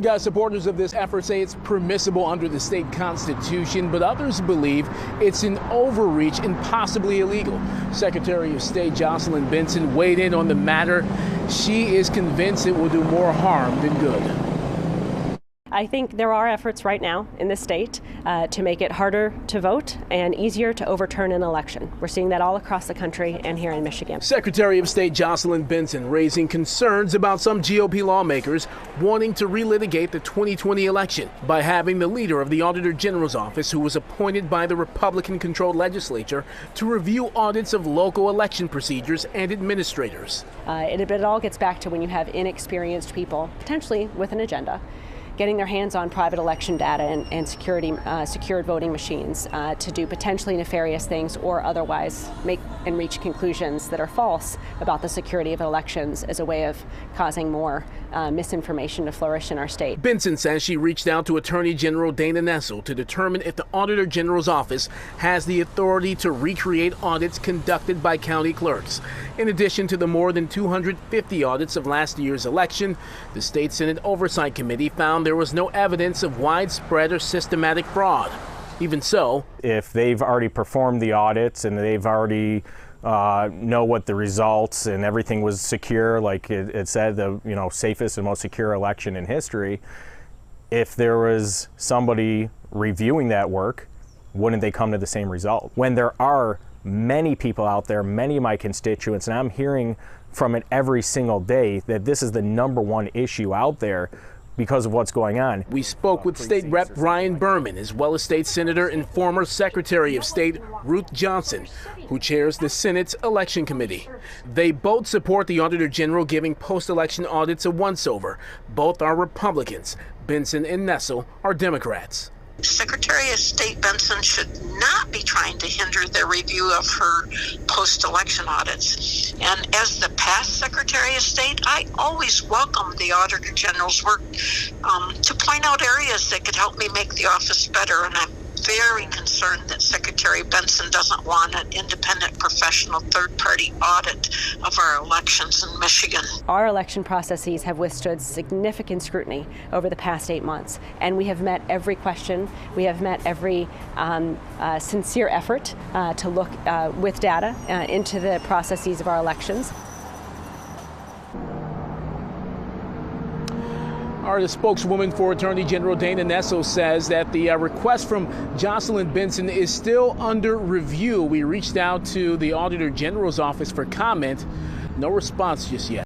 Guys, supporters of this effort say it's permissible under the state constitution, but others believe it's an overreach and possibly illegal. Secretary of State Jocelyn Benson weighed in on the matter. She is convinced it will do more harm than good. I think there are efforts right now in the state to make it harder to vote and easier to overturn an election. We're seeing that all across the country and here in Michigan. Secretary of State Jocelyn Benson raising concerns about some GOP lawmakers wanting to relitigate the 2020 election by having the leader of the Auditor General's office, who was appointed by the Republican-controlled legislature, to review audits of local election procedures and administrators. It all gets back to when you have inexperienced people, potentially with an agenda, getting their hands on private election data and secured voting machines to do potentially nefarious things or otherwise make and reach conclusions that are false about the security of elections as a way of causing more misinformation to flourish in our state. Benson says she reached out to Attorney General Dana Nessel to determine if the Auditor General's office has the authority to recreate audits conducted by county clerks. In addition to the more than 250 audits of last year's election, the State Senate Oversight Committee found there was no evidence of widespread or systematic fraud. Even so, if they've already performed the audits and they've already know what the results and everything was secure, like it said, the safest and most secure election in history, if there was somebody reviewing that work, wouldn't they come to the same result? When there are many people out there, many of my constituents, and I'm hearing from it every single day that this is the #1 issue out there because of what's going on. We spoke with State Rep Brian Berman, as well as State Senator and former Secretary of State Ruth Johnson, who chairs the Senate's Election Committee. They both support the Auditor General giving post-election audits a once-over. Both are Republicans. Benson and Nessel are Democrats. Secretary of State Benson should not be trying to hinder the review of her post-election audits. And as the past Secretary of State, I always welcome the Auditor General's work to point out areas that could help me make the office better. And I'm very concerned that Secretary Benson doesn't want an independent, professional, third-party audit of our elections in Michigan. Our election processes have withstood significant scrutiny over the past 8 months, and we have met every question. We have met every sincere effort to look with data into the processes of our elections. The spokeswoman for Attorney General Dana Nessel says that the request from Jocelyn Benson is still under review. We reached out to the Auditor General's office for comment. No response just yet.